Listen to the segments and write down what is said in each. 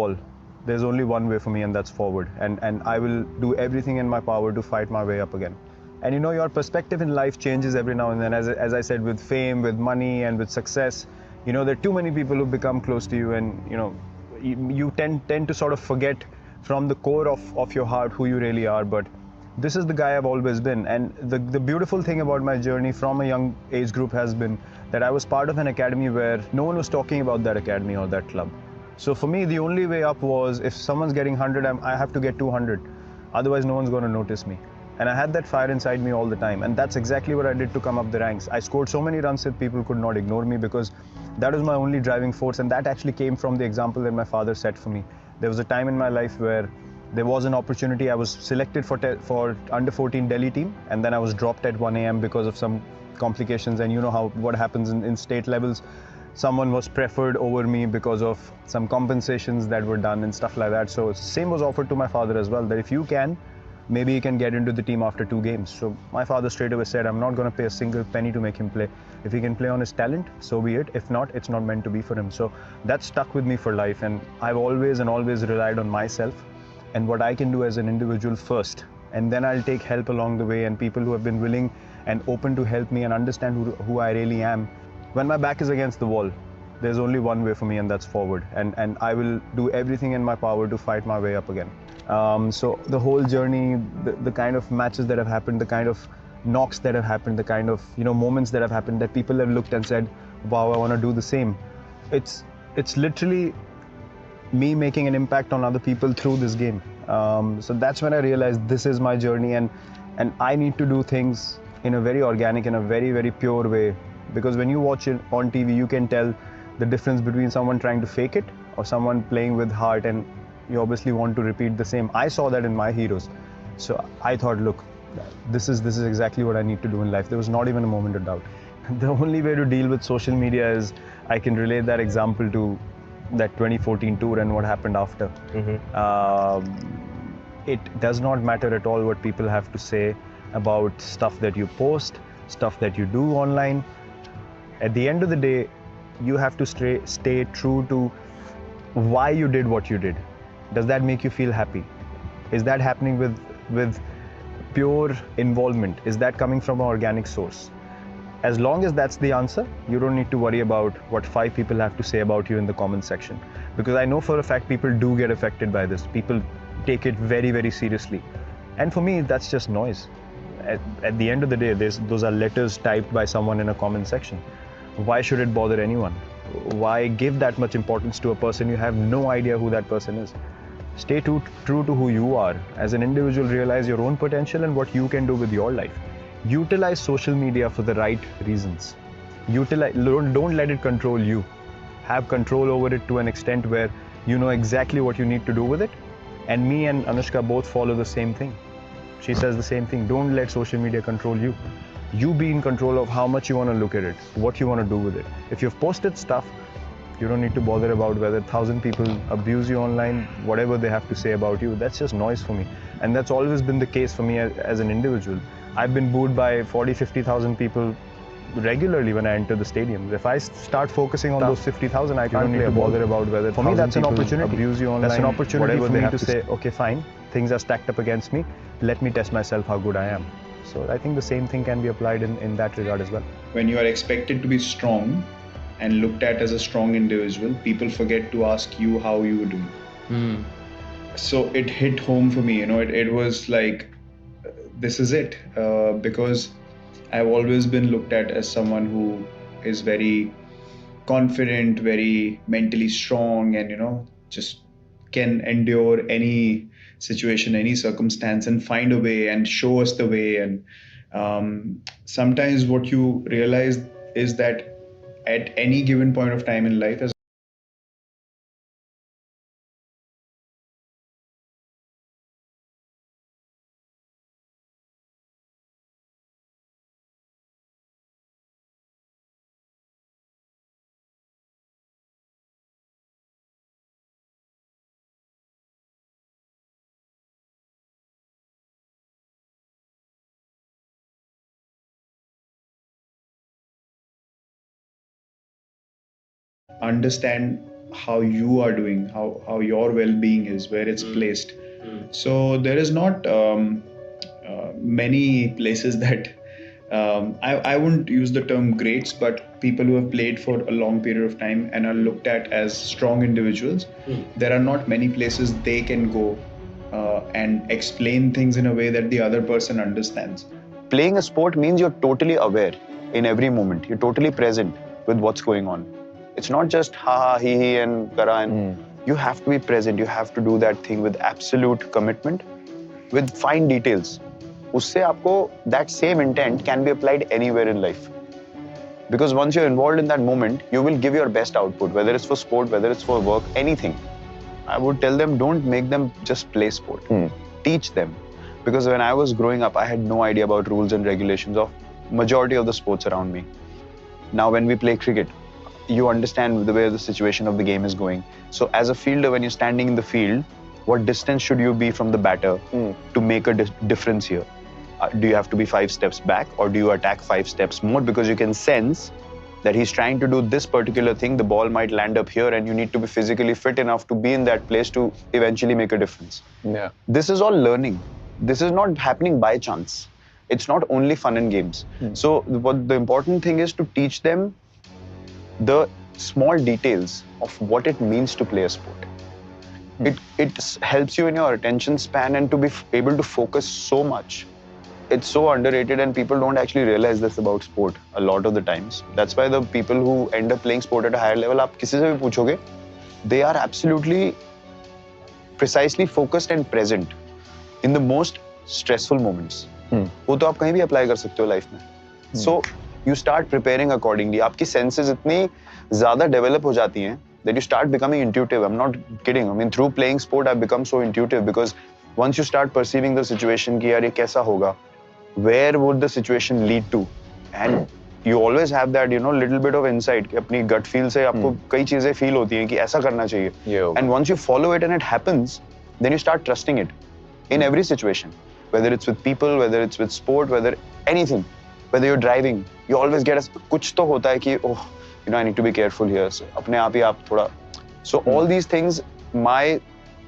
wall, there's only one way for me, and that's forward. And I will do everything in my power to fight my way up again. And your perspective in life changes every now and then. As I said, with fame, with money, and with success, there are too many people who become close to you, and you tend to sort of forget from the core of your heart who you really are. But this is the guy I've always been. And the beautiful thing about my journey from a young age group has been that I was part of an academy where no one was talking about that academy or that club. So for me, the only way up was, if someone's getting 100, I have to get 200. Otherwise, no one's going to notice me. And I had that fire inside me all the time. And that's exactly what I did to come up the ranks. I scored so many runs that people could not ignore me, because that was my only driving force. And that actually came from the example that my father set for me. There was a time in my life where there was an opportunity. I was selected for under 14 Delhi team, and then I was dropped at 1 a.m. because of some complications. And you know what happens in state levels. Someone was preferred over me because of some compensations that were done and stuff like that. So same was offered to my father as well, that if you can, maybe he can get into the team after 2 games. So my father straight away said, I'm not going to pay a single penny to make him play. If he can play on his talent, so be it. If not, it's not meant to be for him. So that stuck with me for life. And I've always relied on myself and what I can do as an individual first. And then I'll take help along the way, and people who have been willing and open to help me and understand who I really am. When my back is against the wall, there's only one way for me, and that's forward. And I will do everything in my power to fight my way up again. So the whole journey, the kind of matches that have happened, the kind of knocks that have happened, the kind of moments that have happened that people have looked and said, wow, I want to do the same. It's literally me making an impact on other people through this game. So that's when I realized this is my journey, and I need to do things in a very organic, in a very, very pure way. Because when you watch it on TV, you can tell the difference between someone trying to fake it or someone playing with heart, and you obviously want to repeat the same. I saw that in my heroes. So I thought, look, this is exactly what I need to do in life. There was not even a moment of doubt. The only way to deal with social media is, I can relate that example to that 2014 tour and what happened after. It does not matter at all what people have to say about stuff that you post, stuff that you do online. At the end of the day, you have to stay true to why you did what you did. Does that make you feel happy? Is that happening with pure involvement? Is that coming from an organic source? As long as that's the answer, you don't need to worry about what 5 people have to say about you in the comment section. Because I know for a fact people do get affected by this. People take it very, very seriously. And for me, that's just noise. At the end of the day, those are letters typed by someone in a comment section. Why should it bother anyone? Why give that much importance to a person you have no idea who that person is? Stay true to who you are. As an individual, realize your own potential and what you can do with your life. Utilize social media for the right reasons. Don't let it control you. Have control over it to an extent where you know exactly what you need to do with it. And me and Anushka both follow the same thing. She says the same thing. Don't let social media control you. You be in control of how much you want to look at it, what you want to do with it. If you've posted stuff, you don't need to bother about whether 1,000 people abuse you online, whatever they have to say about you. That's just noise for me. And that's always been the case for me as an individual. I've been booed by 40, 50,000 people regularly when I enter the stadium. If I start focusing on those 50,000, I can't play a bother about whether for me that's an opportunity. Abuse you online, that's an opportunity for me to say, okay, fine, things are stacked up against me. Let me test myself how good I am. So I think the same thing can be applied in that regard as well. When you are expected to be strong and looked at as a strong individual, people forget to ask you how you were doing. So it hit home for me. It was like, this is it, because I've always been looked at as someone who is very confident, very mentally strong, and just can endure any situation, any circumstance, and find a way and show us the way. And sometimes what you realize is that at any given point of time in life, as understand how you are doing, how your well-being is, where it's placed. So there is not many places that I wouldn't use the term greats, but people who have played for a long period of time and are looked at as strong individuals. There are not many places they can go and explain things in a way that the other person understands. Playing a sport means you're totally aware in every moment. You're totally present with what's going on. It's not just ha ha, he and kara. You have to be present. You have to do that thing with absolute commitment, with fine details. उससे आपको that same intent can be applied anywhere in life. Because once you're involved in that moment, you will give your best output, whether it's for sport, whether it's for work, anything. I would tell them, don't make them just play sport. Teach them. Because when I was growing up, I had no idea about rules and regulations of majority of the sports around me. Now, when we play cricket, you understand the way the situation of the game is going. So as a fielder, when you're standing in the field, what distance should you be from the batter to make a difference here? Do you have to be 5 steps back, or do you attack 5 steps more? Because you can sense that he's trying to do this particular thing, the ball might land up here, and you need to be physically fit enough to be in that place to eventually make a difference. Yeah. This is all learning. This is not happening by chance. It's not only fun and games. So what the important thing is to teach them the small details of what it means to play a sport. It helps you in your attention span and to be able to focus so much. It's so underrated and people don't actually realize this about sport a lot of the times. That's why the people who end up playing sport at a higher level, आप किसी से भी पूछोगे, they are absolutely precisely focused and present in the most stressful moments. वो तो आप कहीं भी apply कर सकते हो life में. So you start preparing accordingly. आपकी senses इतनी ज़्यादा develop हो जाती हैं that you start becoming intuitive. I'm not kidding. I mean, through playing sport, I've become so intuitive because once you start perceiving the situation कि यार ये कैसा होगा, where would the situation lead to, and you always have that, you know, little bit of insight कि अपनी gut feel से आपको कई चीजें feel होती हैं कि ऐसा करना चाहिए. And once you follow it and it happens, then you start trusting it in every situation, whether it's with people, whether it's with sport, whether anything, whether you're driving, you always get कुछ तो होता है कि oh, you know, I need to be careful here. So अपने आप ही आप थोड़ा. So all these things, my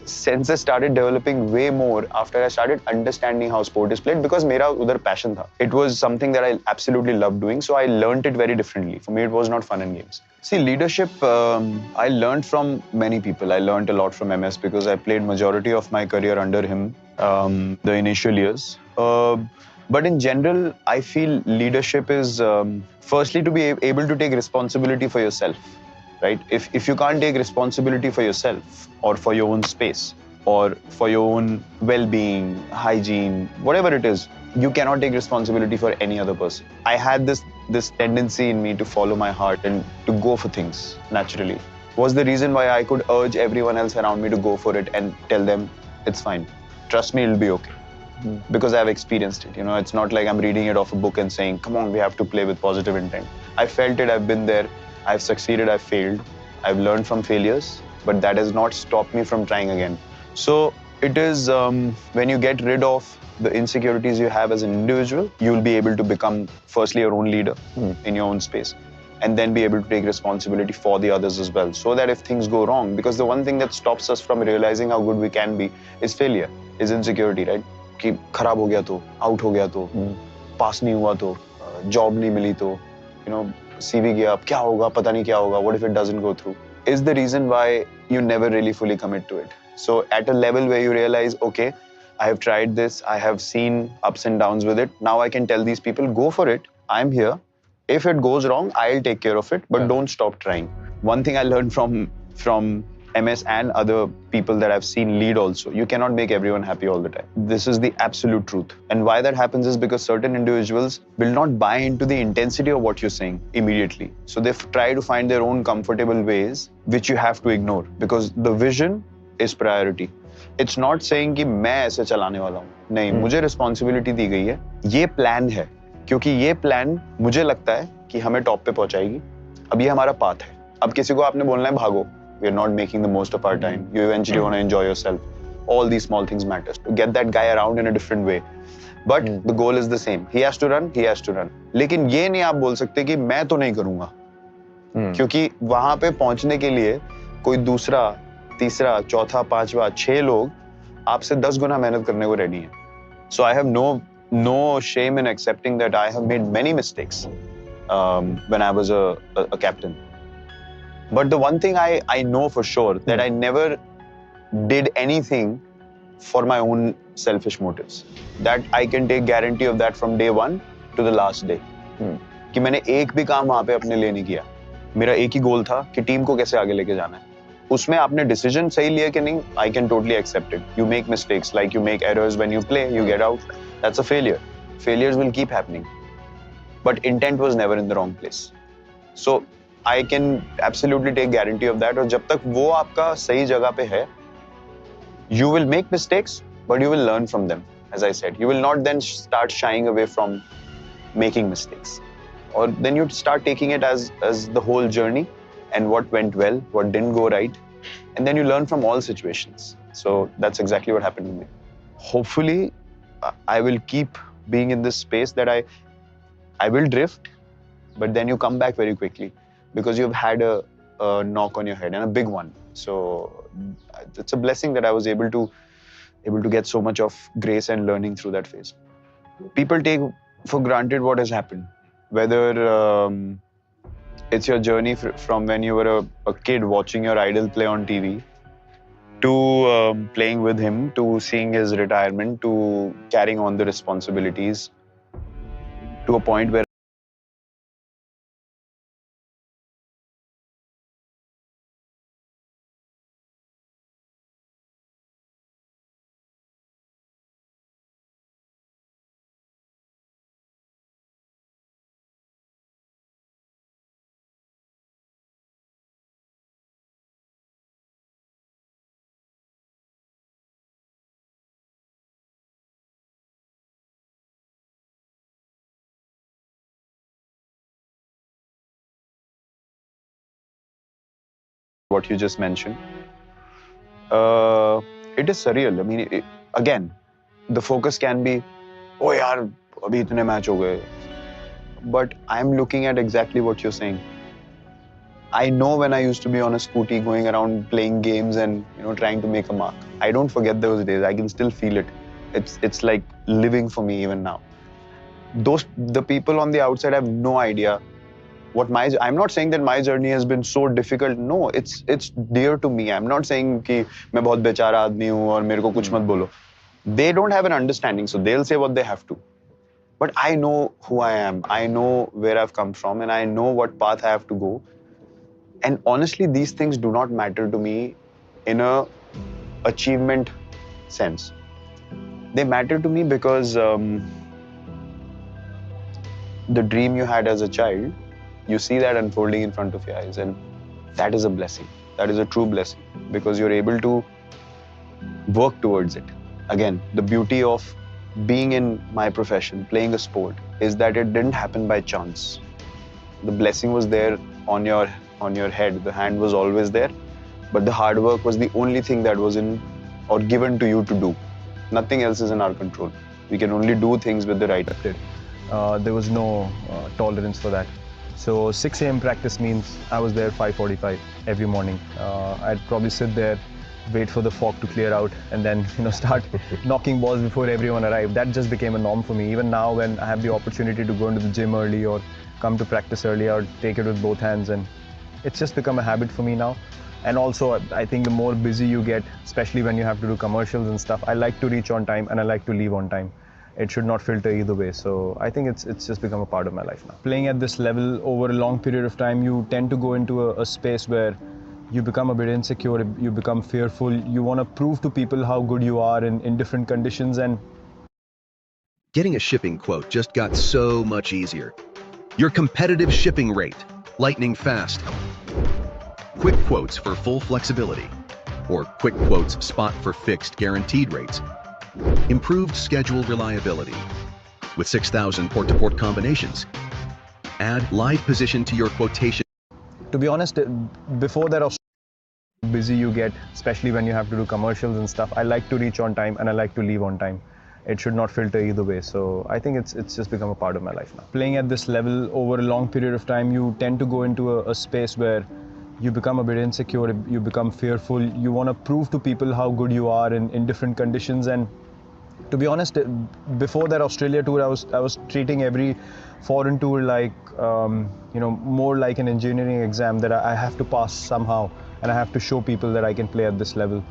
senses started developing way more after I started understanding how sport is played because मेरा उधर passion था. It was something that I absolutely loved doing, so I learned it very differently. For me, it was not fun and games. See, leadership, I learned from many people. I learned a lot from MS because I played majority of my career under him, the initial years. But in general, I feel leadership is firstly to be able to take responsibility for yourself. Right? If you can't take responsibility for yourself or for your own space or for your own well-being, hygiene, whatever it is, you cannot take responsibility for any other person. I had this tendency in me to follow my heart and to go for things naturally. Was the reason why I could urge everyone else around me to go for it and tell them, it's fine. Trust me, it'll be okay. Because I've experienced it. You know, it's not like I'm reading it off a book and saying, come on, we have to play with positive intent. I felt it, I've been there. I've succeeded, I've failed. I've learned from failures, but that has not stopped me from trying again. So it is when you get rid of the insecurities you have as an individual, you'll be able to become firstly your own leader in your own space and then be able to take responsibility for the others as well. So that if things go wrong, because the one thing that stops us from realizing how good we can be is failure, is insecurity, right? कि खराब हो गया तो, out हो गया तो, pass नहीं हुआ तो, job नहीं मिली तो, you know, CV गया, अब क्या होगा, पता नहीं क्या होगा, what if it doesn't go through, is the reason why you never really fully commit to it. So at a level where you realize, okay, I have tried this, I have seen ups and downs with it, now I can tell these people, go for it, I'm here. If it goes wrong, I'll take care of it, but don't stop trying. One thing I learned from MS and other people that I've seen lead also, you cannot make everyone happy all the time. This is the absolute truth. And why that happens is because certain individuals will not buy into the intensity of what you're saying immediately. So they try to find their own comfortable ways, which you have to ignore because the vision is priority. It's not saying कि मैं ऐसे चलाने वाला हूँ. नहीं, मुझे responsibility दी गई है. ये plan है. क्योंकि ये plan मुझे लगता है कि हमें top पे पहुँचाएगी. अब ये हमारा path है. अब किसी को आपने बोलना है भागो. We are not making the most of our time. You eventually want to enjoy yourself. All these small things matter. To get that guy around in a different way. But the goal is the same. He has to run, he has to run. लेकिन ये नहीं आप बोल सकते कि मैं तो नहीं करूँगा. क्योंकि वहाँ पे पहुँचने के लिए कोई दूसरा, तीसरा, चौथा, पांचवा, 6 लोग आपसे 10 गुना मेहनत करने को रेडी हैं. So I have no shame in accepting that I have made many mistakes when I was a captain. But the one thing I know for sure that I never did anything for my own selfish motives. That I can take guarantee of that from day one to the last day. कि मैंने एक भी काम वहाँ पे अपने लिए नहीं किया. मेरा एक ही गोल था कि टीम को कैसे आगे लेके जाना है. उसमें आपने डिसीजन सही लिया कि नहीं, I can totally accept it. You make mistakes, like you make errors when you play, you get out. That's a failure. Failures will keep happening. But intent was never in the wrong place. So I can absolutely take guarantee of that. और जब तक वो आपका सही जगह पे है, you will make mistakes, but you will learn from them. As I said, you will not then start shying away from making mistakes. Or then you start taking it as the whole journey and what went well, what didn't go right. And then you learn from all situations. So that's exactly what happened to me. Hopefully, I will keep being in this space that I will drift, but then you come back very quickly because you've had a knock on your head and a big one. So it's a blessing that I was able to get so much of grace and learning through that phase. People take for granted what has happened, whether it's your journey from when you were a kid watching your idol play on TV, to playing with him, to seeing his retirement, to carrying on the responsibilities, to a point where what you just mentioned, it is surreal. I mean, again, the focus can be, oh yaar, abhi itne match ho gaye. But I'm looking at exactly what you're saying. I know when I used to be on a scooty going around playing games and trying to make a mark. I don't forget those days. I can still feel it. It's like living for me even now. The people on the outside have no idea what I'm not saying that my journey has been so difficult. No, it's dear to me. I'm not saying कि मैं बहुत बेचारा आदमी हूँ और मेरे को कुछ मत बोलो. They don't have an understanding, so they'll say what they have to. But I know who I am. I know where I've come from, and I know what path I have to go. And honestly, these things do not matter to me in a achievement sense. They matter to me because the dream you had as a child, you see that unfolding in front of your eyes, and that is a blessing. That is a true blessing because you're able to work towards it. Again, the beauty of being in my profession, playing a sport, is that it didn't happen by chance. The blessing was there on your head. The hand was always there, but the hard work was the only thing that was in or given to you to do. Nothing else is in our control. We can only do things with the right. There was no tolerance for that. So 6 a.m. practice means I was there 5:45 every morning. I'd probably sit there, wait for the fog to clear out, and then start knocking balls before everyone arrived. That just became a norm for me. Even now, when I have the opportunity to go into the gym early or come to practice early, I would take it with both hands, and it's just become a habit for me now. And also, I think the more busy you get, especially when you have to do commercials and stuff, I like to reach on time and I like to leave on time. It should not filter either way. So I think it's just become a part of my life now. Playing at this level over a long period of time, you tend to go into a space where you become a bit insecure, you become fearful, you want to prove to people how good you are in different conditions. And getting a shipping quote just got so much easier. Your competitive shipping rate, lightning fast. Quick quotes for full flexibility, or quick quotes spot for fixed guaranteed rates. Improved schedule reliability with 6,000 port-to-port combinations. Add live position to your quotation. to be honest, before that, I was busy you get, especially when you have to do commercials and stuff. I like to reach on time and I like to leave on time. It should not filter either way. So I think it's just become a part of my life now. Playing at this level over a long period of time, you tend to go into a space where you become a bit insecure, you become fearful, you want to prove to people how good you are in different conditions. And to be honest, before that Australia tour, I was treating every foreign tour like more like an engineering exam that I have to pass somehow, and I have to show people that I can play at this level.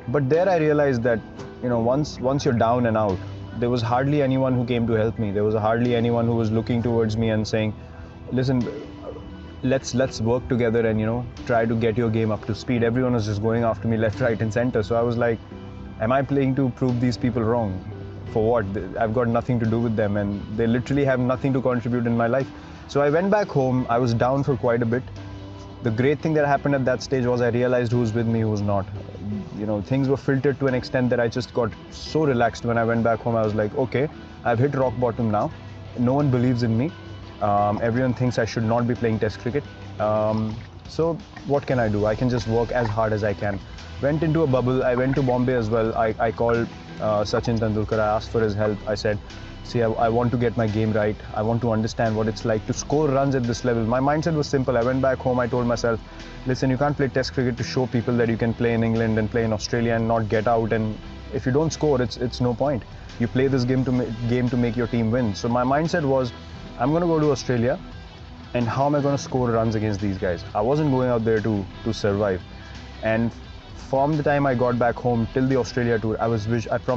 But there I realized that once you're down and out, there was hardly anyone who came to help me. There was hardly anyone who was looking towards me and saying, listen, let's work together and try to get your game up to speed. Everyone was just going after me left, right and center. So I was like, am I playing to prove these people wrong? For what? I've got nothing to do with them, and they literally have nothing to contribute in my life. So I went back home. I was down for quite a bit. The great thing that happened at that stage was I realized who's with me, who's not. Things were filtered to an extent that I just got so relaxed. When I went back home, I was like, okay, I've hit rock bottom now. No one believes in me. Everyone thinks I should not be playing test cricket. So what can I do? I can just work as hard as I can. Went into a bubble. I went to Bombay as well. I called Sachin Tendulkar. I asked for his help. I said, see, I want to get my game right. I want to understand what it's like to score runs at this level. My mindset was simple. I went back home. I told myself, listen, you can't play test cricket to show people that you can play in England and play in Australia and not get out. And if you don't score, it's no point. You play this game to make your team win. So my mindset was, I'm going to go to Australia, and how am I going to score runs against these guys? I wasn't going out there to survive. And from the time I got back home till the Australia tour, I promised